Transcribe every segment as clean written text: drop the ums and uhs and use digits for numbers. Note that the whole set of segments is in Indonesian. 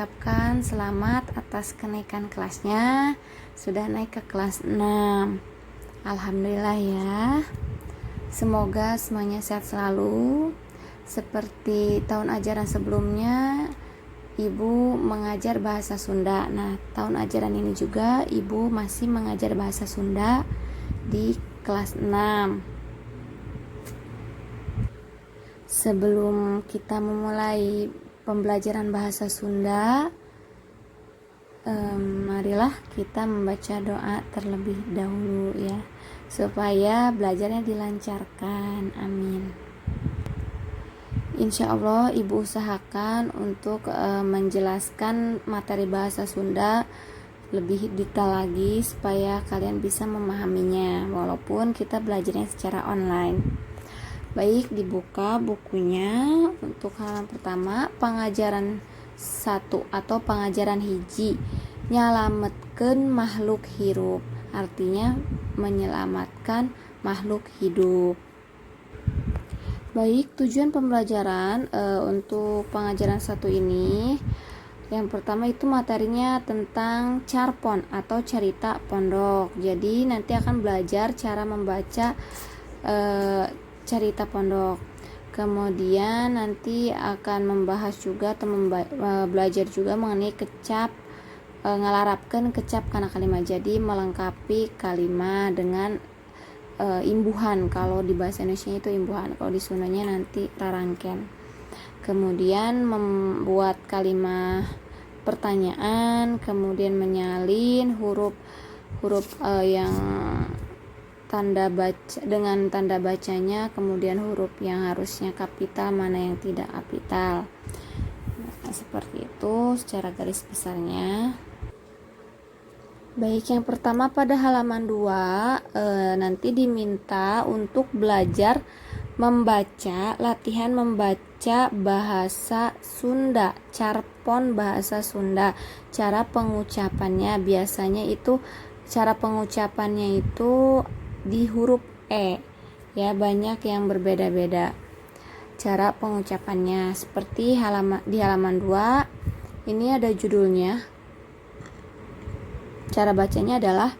mengucapkan selamat atas kenaikan kelasnya. Sudah naik ke kelas 6. Alhamdulillah ya. Semoga semuanya sehat selalu. Seperti tahun ajaran sebelumnya, Ibu mengajar bahasa Sunda. Nah, tahun ajaran ini juga Ibu masih mengajar bahasa Sunda di kelas 6. Sebelum kita memulai pembelajaran bahasa Sunda, marilah kita membaca doa terlebih dahulu ya, supaya belajarnya dilancarkan. Amin. Insya Allah Ibu usahakan untuk menjelaskan materi bahasa Sunda lebih detail lagi supaya kalian bisa memahaminya, walaupun kita belajarnya secara online. Baik, dibuka bukunya. Untuk halaman pertama, pengajaran 1 atau pengajaran hiji, nyalametkeun makhluk hirup, artinya menyelamatkan makhluk hidup. Baik, tujuan pembelajaran untuk pengajaran 1 ini, yang pertama itu materinya tentang carpon atau cerita pondok. Jadi nanti akan belajar cara membaca cerita pondok. Kemudian nanti akan membahas juga atau belajar juga mengenai kecap, ngalarapkeun kecap kana kalimat. Jadi melengkapi kalimat dengan imbuhan. Kalau di bahasa Indonesia itu imbuhan, kalau di Sundanya nanti rarangken. Kemudian membuat kalimat pertanyaan, kemudian menyalin huruf yang tanda baca dengan tanda bacanya, kemudian huruf yang harusnya kapital, mana yang tidak kapital. Nah, seperti itu secara garis besarnya. Baik, yang pertama pada halaman 2 nanti diminta untuk belajar membaca, latihan membaca bahasa Sunda, carpon bahasa Sunda. Cara pengucapannya biasanya itu cara pengucapannya itu di huruf E ya, banyak yang berbeda-beda cara pengucapannya. Seperti di halaman 2 ini ada judulnya, cara bacanya adalah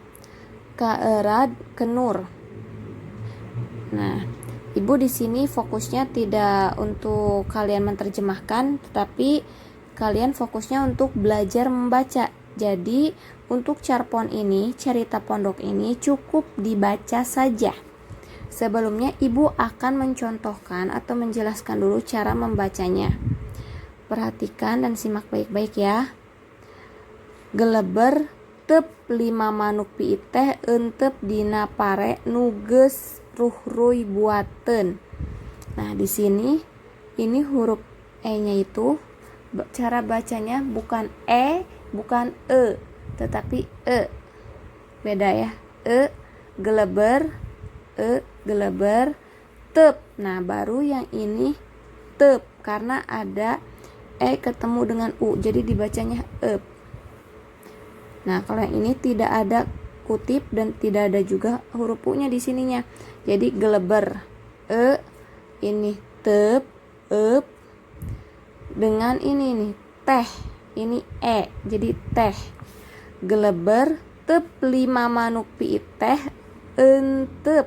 kaerad kenur. Nah, Ibu di sini fokusnya tidak untuk kalian menerjemahkan, tetapi kalian fokusnya untuk belajar membaca. Jadi untuk carpon ini, cerita pondok ini cukup dibaca saja. Sebelumnya Ibu akan mencontohkan atau menjelaskan dulu cara membacanya. Perhatikan dan simak baik-baik ya. Geleber tep 5 manuk pi teh euteup dina pare nu geus ruhruy buateun. Nah, di sini ini huruf E-nya itu cara bacanya bukan E, bukan E, tetapi E. Beda ya. E geleber, tep. Nah, baru yang ini tep karena ada E ketemu dengan U, jadi dibacanya E. Nah, kalau yang ini tidak ada kutip dan tidak ada juga huruf U-nya di sininya. Jadi geleber, E, ini tep, ep. Dengan ini nih, teh, ini E, jadi teh. Geleber tep 5 manuk pi teh euteup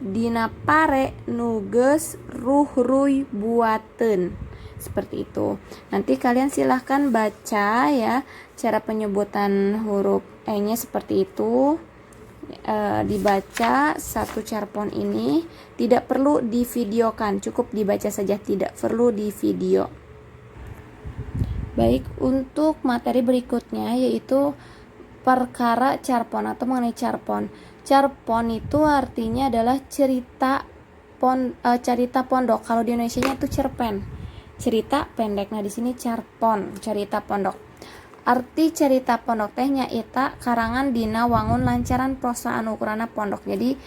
dina pare nu geus ruhruy buateun. Seperti itu. Nanti kalian silahkan baca ya cara penyebutan huruf E-nya seperti itu. Dibaca satu carpon ini, tidak perlu divideokan, cukup dibaca saja, tidak perlu di video. Baik, untuk materi berikutnya yaitu perkara carpon atau mengenai carpon. Carpon itu artinya adalah cerita pondok. Kalau di Indonesianya itu cerpen, cerita pendek. Nah, di sini carpon, cerita pondok. Arti cerita pondok teh nyaeta karangan dina wangun lancaran prosa anu ukurana pondok. Jadi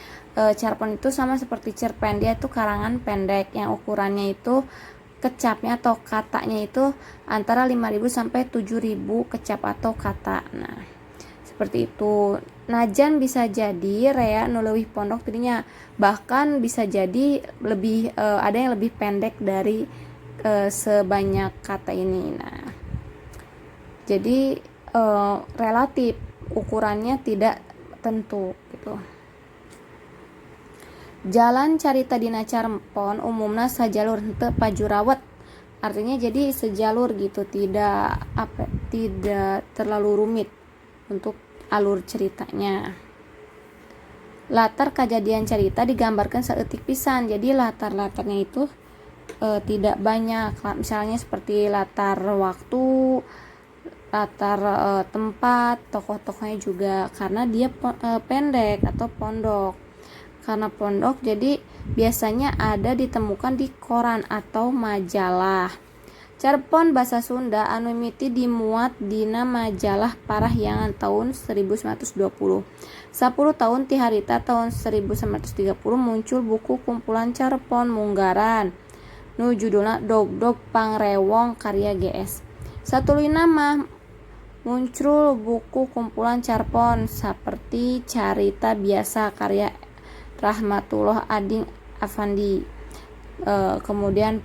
carpon itu sama seperti cerpen, dia itu karangan pendek yang ukurannya itu kecapnya atau katanya itu antara 5.000 sampai 7.000 kecap atau kata. Nah, seperti itu. Najan bisa jadi rea nu leuwih pondok tidinya, bahkan bisa jadi lebih ada yang lebih pendek dari sebanyak kata ini. Nah, Jadi relatif, ukurannya tidak tentu gitu. Jalan carita dina carpon umumna sajalur henteu pajurawet. Artinya jadi sejalur gitu, tidak terlalu rumit untuk alur ceritanya. Latar kejadian cerita digambarkan saeutik pisan. Jadi latar-latarnya itu tidak banyak. Misalnya seperti latar waktu, latar tempat, tokoh-tokohnya juga, karena dia pendek atau pondok. Karena pondok jadi biasanya ada ditemukan di koran atau majalah. Carpon basa Sunda anu mimiti dimuat dina majalah Parahyangan tahun 1920. 10 tahun ti harita tahun 1930 muncul buku kumpulan carpon munggaran nu judulna Dog-Dog Pangrewong karya GS. Satulina mah muncul buku kumpulan carpon seperti Carita Biasa karya Rahmatullah Ading Afandi, kemudian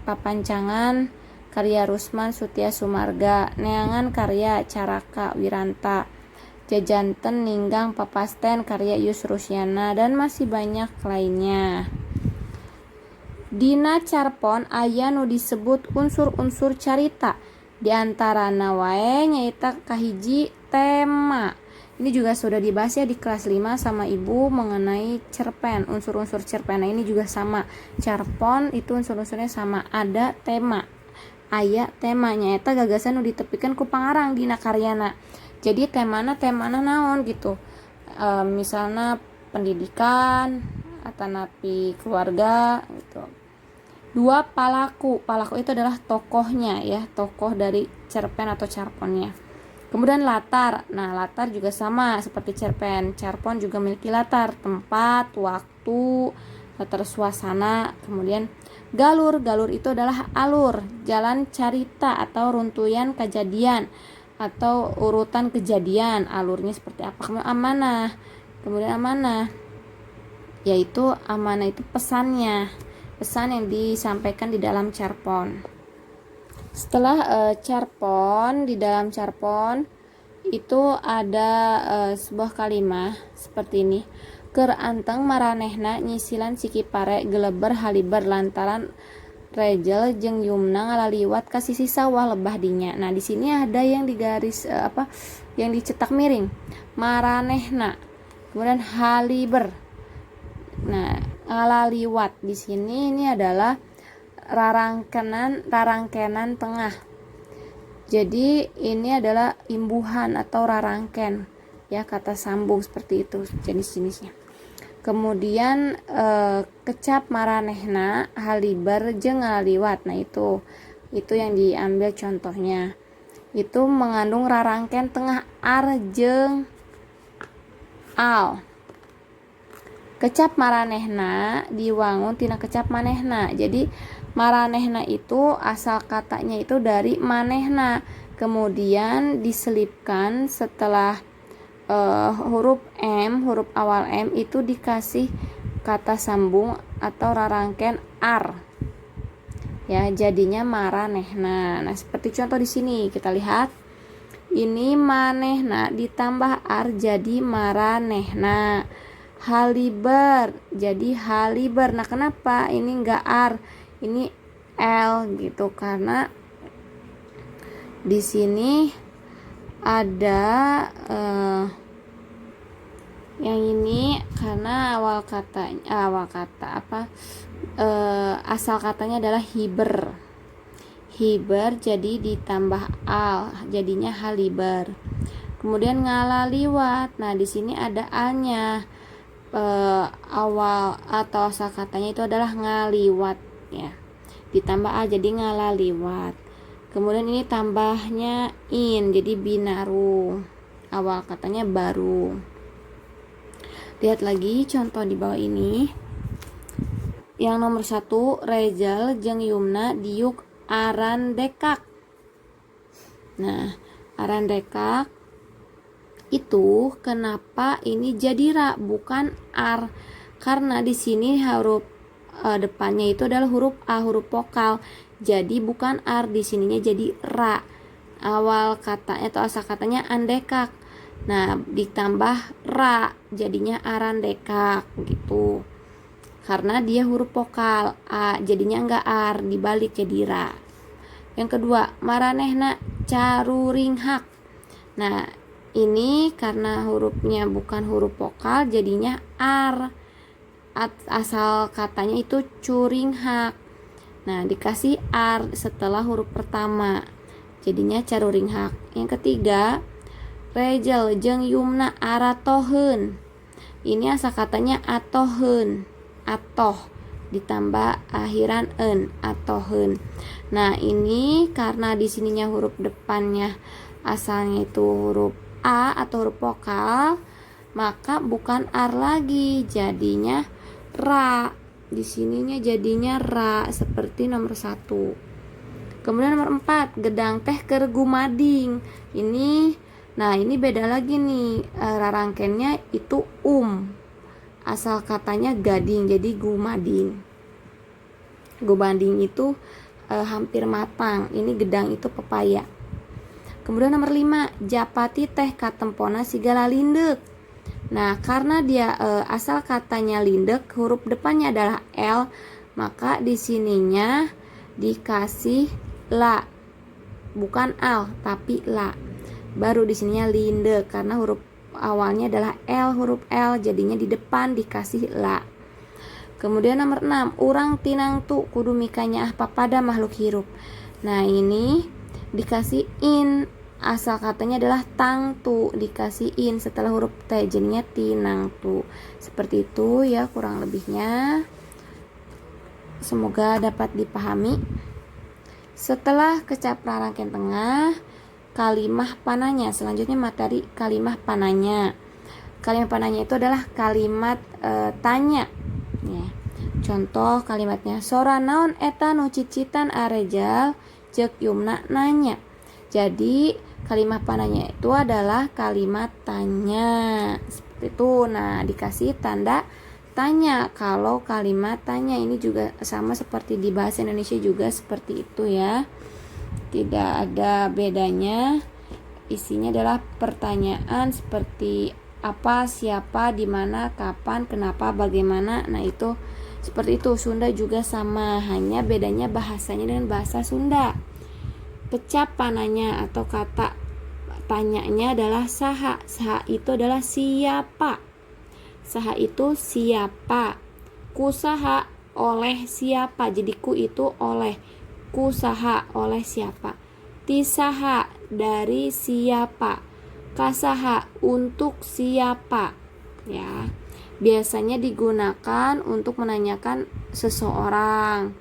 Papancangan karya Rusman Sutia Sumarga, Neangan karya Caraka Wiranta, Jajanten Ninggang Papasten karya Yus Rusyana, dan masih banyak lainnya. Dina carpon aya nu disebut unsur-unsur carita, diantarana wae nyaita kahiji tema. Ini juga sudah dibahas ya di kelas 5 sama ibu mengenai cerpen, unsur-unsur cerpen. Nah ini juga sama, carpon itu unsur-unsurnya sama, ada tema, aya temanya, eta gagasan nu ditepikan ku pangarang dina karyana. Jadi temana naon gitu, misalnya pendidikan atanapi keluarga gitu. 2 palaku itu adalah tokohnya ya, tokoh dari cerpen atau carponnya. Kemudian latar, nah latar juga sama seperti cerpen, carpon juga memiliki latar, tempat, waktu, latar suasana. Kemudian galur itu adalah alur, jalan cerita atau runtuyan kejadian atau urutan kejadian, alurnya seperti apa. Kemudian amanah, yaitu amanah itu pesan yang disampaikan di dalam carpon. Setelah carpon, di dalam carpon itu ada sebuah kalimat seperti ini. Keur anteng maranehna nyisilan Cikipare geleber haliber lantaran Rejel jeung Yumna ngalaliwat ka sisi sawah lebah dinya. Nah, di sini ada yang digaris yang dicetak miring. Maranehna. Kemudian haliber. Nah, ngalaliwat di sini ini adalah rarangkenan tengah. Jadi ini adalah imbuhan atau rarangken ya, kata sambung seperti itu jenis-jenisnya. Kemudian kecap maranehna haliber jeung ngaliwat. Nah itu yang diambil contohnya. Itu mengandung rarangken tengah ar jeung al. Kecap maranehna diwangun tina kecap manehna. Jadi maranehna itu asal katanya itu dari manehna, kemudian diselipkan setelah huruf M, huruf awal M itu dikasih kata sambung atau rarangken ar. Ya, jadinya maranehna. Nah, seperti contoh di sini kita lihat. Ini manehna ditambah ar jadi maranehna. Haliber jadi haliber. Nah, kenapa ini enggak ar, ini L gitu, karena di sini ada yang ini karena asal katanya adalah hiber jadi ditambah al jadinya haliber. Kemudian ngalaliwat, nah di sini ada a-nya, awal atau asal katanya itu adalah ngaliwat ya, ditambah a jadi ngalaliwat. Kemudian ini tambahnya in jadi binaru, awal katanya baru. Lihat lagi contoh di bawah ini. Yang nomor 1, Rejal jeung Yumna diuk aran dekak. Nah, aran dekak itu kenapa ini jadi ra bukan ar? Karena di sini huruf depannya itu adalah huruf a, huruf vokal. Jadi bukan ar, di sininya jadi ra. awal katanya atau asal katanya andekak. Nah, ditambah ra jadinya arandekak gitu. Karena dia huruf vokal a jadinya enggak ar, dibalik ke dira. Yang kedua, maranehna caruringhak. Nah, ini karena hurufnya bukan huruf vokal jadinya ar. Asal katanya itu curinghak. Nah, dikasih ar setelah huruf pertama. Jadinya caruringhak. Yang ketiga, Rejel jeung Yumna aratoheun. Ini asal katanya atoheun. Atoh ditambah akhiran en, atoheun. Nah, ini karena di sininya huruf depannya asalnya itu huruf a atau huruf vokal, maka bukan ar lagi, jadinya ra. Di sininya jadinya ra seperti nomor 1. Kemudian nomor 4, gedang teh keur gumading. Ini beda lagi nih, rarangkennya itu asal katanya gading jadi gumading. Gumading itu hampir matang. Ini gedang itu pepaya. Kemudian nomor 5, japati teh katempona sigala lindek. Nah, karena dia asal katanya lindek, huruf depannya adalah L, maka di sininya dikasih la. Bukan al, tapi la. Baru di sininya lindek karena huruf awalnya adalah L, huruf L, jadinya di depan dikasih la. Kemudian nomor 6, urang tinang tu kudu mikanya pada makhluk hirup. Nah, ini dikasih in, asal katanya adalah tang tu, dikasih in setelah huruf T, jadinya tinang tu. Seperti itu ya kurang lebihnya. Semoga dapat dipahami. Setelah kecap rarangken tengah, kalimah pananya. Selanjutnya materi kalimah pananya. Kalimah pananya itu adalah kalimat tanya ya. Contoh kalimatnya, sora naon eta nu cicitan arejal cek Yumna nanya. Jadi kalimat pananya itu adalah kalimat tanya. Seperti itu. Nah, dikasih tanda tanya. Kalau kalimat tanya ini juga sama seperti di bahasa Indonesia juga seperti itu ya. Tidak ada bedanya. Isinya adalah pertanyaan seperti apa, siapa, di mana, kapan, kenapa, bagaimana. Nah, itu seperti itu. Sunda juga sama, hanya bedanya bahasanya dengan bahasa Sunda. Kecap pananya atau kata tanyanya adalah saha. Saha itu adalah siapa. Saha itu siapa. Kusaha oleh siapa. Jadi ku itu oleh. Kusaha oleh siapa. Tisaha dari siapa. Kasaha untuk siapa. Ya. Biasanya digunakan untuk menanyakan seseorang.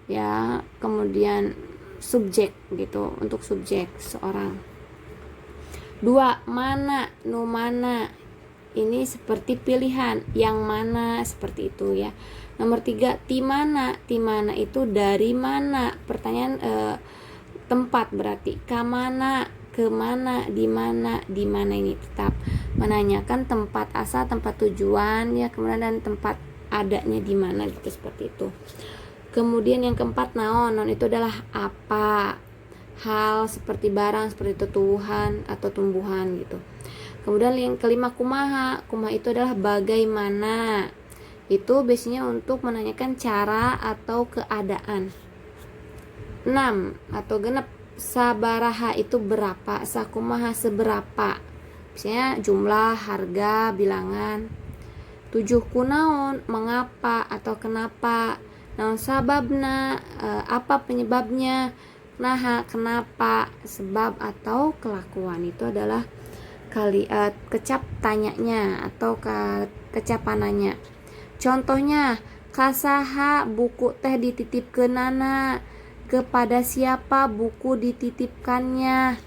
Ya, kemudian subjek gitu, untuk subjek seorang. 2, mana, nu mana. Ini seperti pilihan, yang mana, seperti itu ya. Nomor 3, ti mana. Ti mana itu dari mana. Pertanyaan tempat berarti kamana, kemana, di mana. Di mana ini tetap menanyakan tempat asal, tempat tujuan ya, kemudian dan tempat adanya di mana gitu, seperti itu. Kemudian yang keempat, naon. Naon itu adalah apa. Hal seperti barang, seperti tumbuhan atau tumbuhan gitu. Kemudian yang kelima, kumaha. Kumaha itu adalah bagaimana. Itu biasanya untuk menanyakan cara atau keadaan. 6 atau genep, sabaraha itu berapa. Sakumaha seberapa. Biasanya jumlah, harga, bilangan. 7, kunaon, mengapa atau kenapa. Naon sababna, apa penyebabnya. Nah, kenapa, sebab atau kelakuan. Itu adalah kecap tanyanya atau kecapananya. Contohnya, kasaha buku teh dititipkeunana. Kepada siapa buku dititipkannya.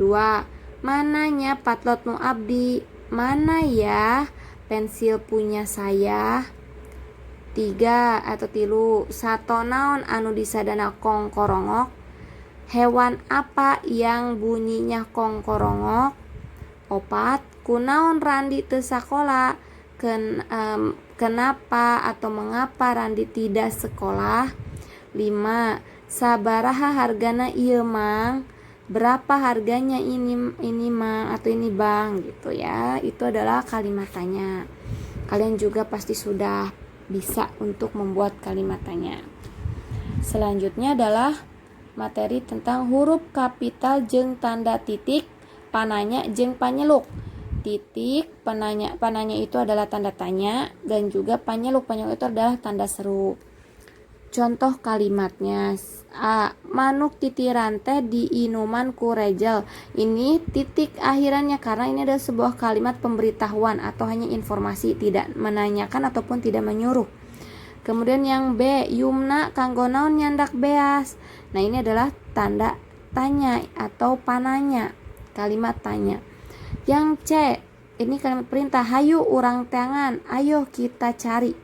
2, mananya patlot nu abdi. Mana ya pensil punya saya. 3 atau 3, sato naon anu disadana kongkorongok. Hewan apa yang bunyinya kongkorongok. 4, kunaon Randi teu sakola. Kenapa atau mengapa Randi tidak sekolah. 5, sabaraha hargana ieu mang. berapa harganya ini Mang atau ini Bang gitu ya. Itu adalah kalimat tanya. Kalian juga pasti sudah bisa untuk membuat kalimat tanya. Selanjutnya adalah materi tentang huruf kapital jeung tanda titik, pananya jeung panyeluk. Titik pananya itu adalah tanda tanya, dan juga panyeluk itu adalah tanda seru. Contoh kalimatnya: A. Manuk titiran teh di inuman ku Rejel. Ini titik akhirannya karena ini adalah sebuah kalimat pemberitahuan atau hanya informasi, tidak menanyakan ataupun tidak menyuruh. Kemudian yang B, Yumna kanggo naon nyandak beas. Nah, ini adalah tanda tanya atau pananya, kalimat tanya. Yang C, ini kalimat perintah, hayu urang tangan, ayo kita cari.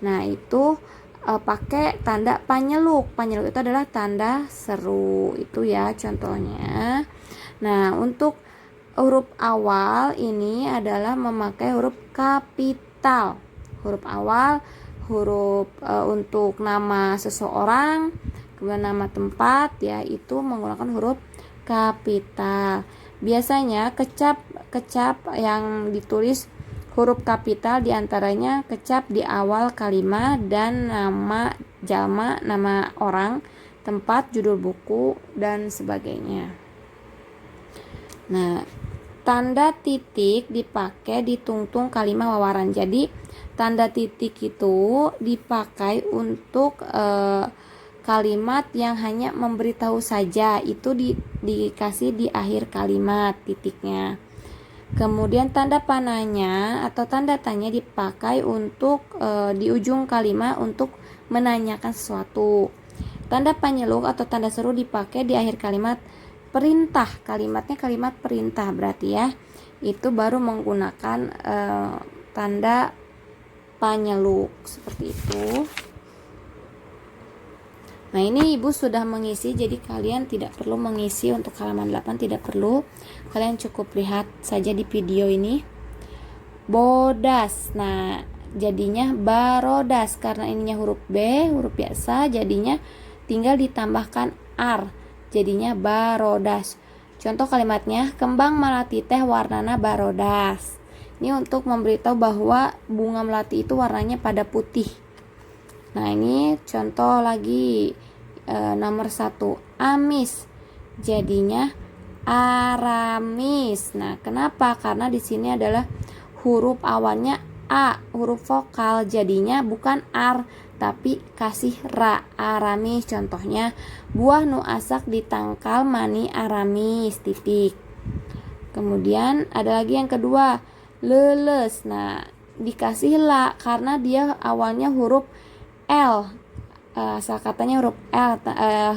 Nah, itu pakai tanda panyeluk. Panyeluk itu adalah tanda seru. Itu ya contohnya. Nah, untuk huruf awal ini adalah memakai huruf kapital. Huruf awal, huruf untuk nama seseorang, kemudian nama tempat ya, itu menggunakan huruf kapital. Biasanya kecap yang ditulis huruf kapital diantaranya kecap di awal kalimat dan nama jalma, nama orang, tempat, judul buku, dan sebagainya. Nah, tanda titik dipakai di tungtung kalimat wawaran. Jadi tanda titik itu dipakai untuk kalimat yang hanya memberitahu saja, itu dikasih di akhir kalimat titiknya. Kemudian tanda pananya atau tanda tanya dipakai untuk di ujung kalimat untuk menanyakan sesuatu. Tanda panyeluk atau tanda seru dipakai di akhir kalimat perintah. Kalimatnya kalimat perintah berarti ya. Itu baru menggunakan tanda panyeluk seperti itu. Nah, ini Ibu sudah mengisi, jadi kalian tidak perlu mengisi untuk halaman 8, tidak perlu. Kalian cukup lihat saja di video ini. Bodas. Nah, jadinya barodas karena ininya huruf B, huruf biasa, jadinya tinggal ditambahkan ar. Jadinya barodas. Contoh kalimatnya, kembang melati teh warnana barodas. Ini untuk memberitahu bahwa bunga melati itu warnanya pada putih. Nah, ini contoh lagi nomor 1, amis. Jadinya aramis. Nah, kenapa? Karena di sini adalah huruf awalnya A, huruf vokal, jadinya bukan ar tapi kasih ra, aramis. Contohnya, buah nu asak ditangkal mani aramis, titik. Kemudian ada lagi yang kedua, leles. Nah, dikasih la karena dia awalnya huruf L, asal katanya huruf L,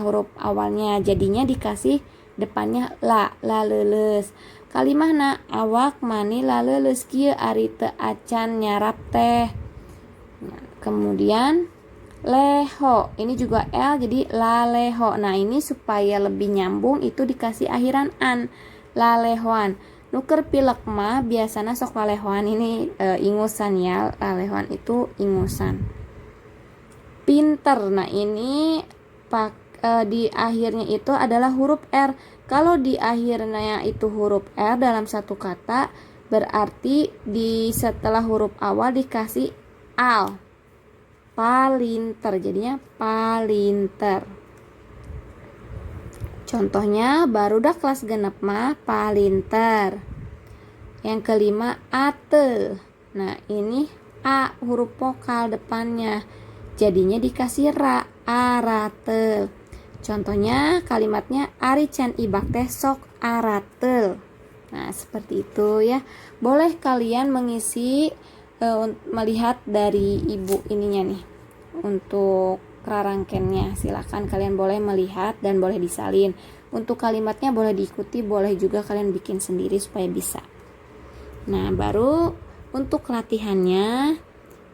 huruf awalnya, jadinya dikasih depannya la leles. Kalimahna awak mani la leles kieu ari teu acan nyarap teh. Nah, kemudian leho, ini juga L jadi la leho. Nah, ini supaya lebih nyambung itu dikasih akhiran an, la lehoan. Nuker pilek mah biasana sok lalehoan, ini ingusan ya, lalehoan itu ingusan. Pinter. Nah, ini di akhirnya itu adalah huruf R. Kalau di akhirnya itu huruf R dalam satu kata, berarti di setelah huruf awal dikasih al. Palinter, jadinya palinter. Contohnya, barudak kelas genep mah palinter. Yang kelima, ate. Nah, ini A, huruf vokal depannya, jadinya dikasih ra, aratel. Contohnya kalimatnya, ari can ibak teh sok aratel. Nah, seperti itu ya. Boleh kalian mengisi melihat dari Ibu ininya nih untuk rangkennya. Silakan kalian boleh melihat dan boleh disalin. Untuk kalimatnya boleh diikuti, boleh juga kalian bikin sendiri supaya bisa. Nah, baru untuk latihannya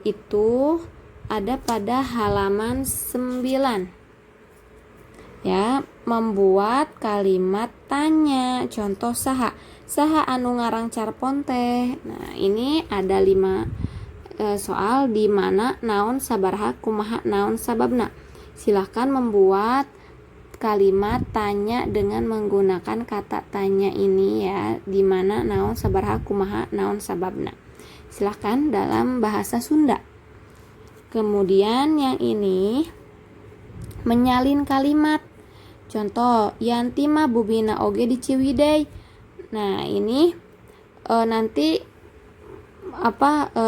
itu ada pada halaman 9. Ya, membuat kalimat tanya. Contoh saha anu ngarang carpon teh. Nah, ini ada 5 soal di mana naon sabaraha kumaha naon sababna. Silahkan membuat kalimat tanya dengan menggunakan kata tanya ini ya, dimana naon sabaraha kumaha naon sababna. Silahkan dalam bahasa Sunda. Kemudian yang ini menyalin kalimat. Contoh, Yanti mah bubina oge di Ciwidey. Nah, ini nanti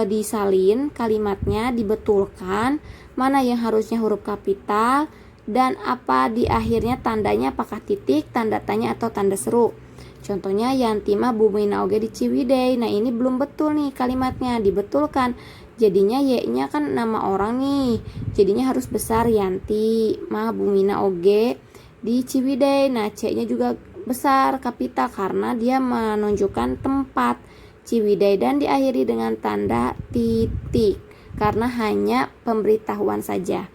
disalin kalimatnya, dibetulkan mana yang harusnya huruf kapital dan apa di akhirnya tandanya, apakah titik, tanda tanya atau tanda seru. Contohnya Yanti mah bubina oge di Ciwidey. Nah, ini belum betul nih kalimatnya, dibetulkan. Jadinya Y-nya kan nama orang nih. Jadinya harus besar, Yanti mah bubina oge di Ciwidey. Nah, C-nya juga besar, kapital, karena dia menunjukkan tempat Ciwidey, dan diakhiri dengan tanda titik karena hanya pemberitahuan saja.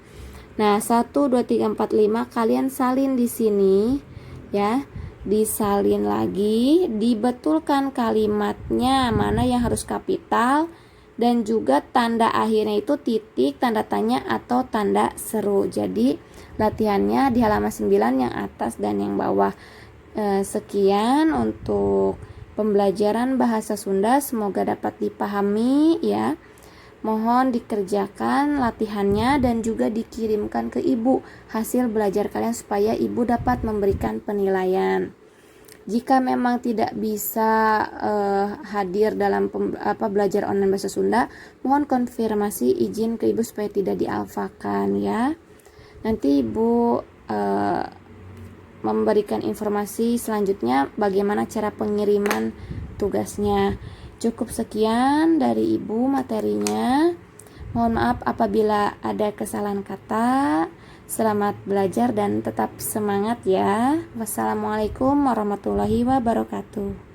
Nah, 1 2 3 4 5 kalian salin di sini ya. Disalin lagi, dibetulkan kalimatnya mana yang harus kapital dan juga tanda akhirnya itu titik, tanda tanya atau tanda seru. Jadi latihannya di halaman 9 yang atas dan yang bawah. Sekian untuk pembelajaran bahasa Sunda, semoga dapat dipahami ya. Mohon dikerjakan latihannya dan juga dikirimkan ke ibu hasil belajar kalian supaya ibu dapat memberikan penilaian. Jika memang tidak bisa hadir dalam belajar online bahasa Sunda, mohon konfirmasi izin ke ibu supaya tidak dialfakan ya. Nanti ibu memberikan informasi selanjutnya bagaimana cara pengiriman tugasnya. Cukup sekian dari ibu materinya. Mohon maaf apabila ada kesalahan kata. Selamat belajar dan tetap semangat ya. Wassalamualaikum warahmatullahi wabarakatuh.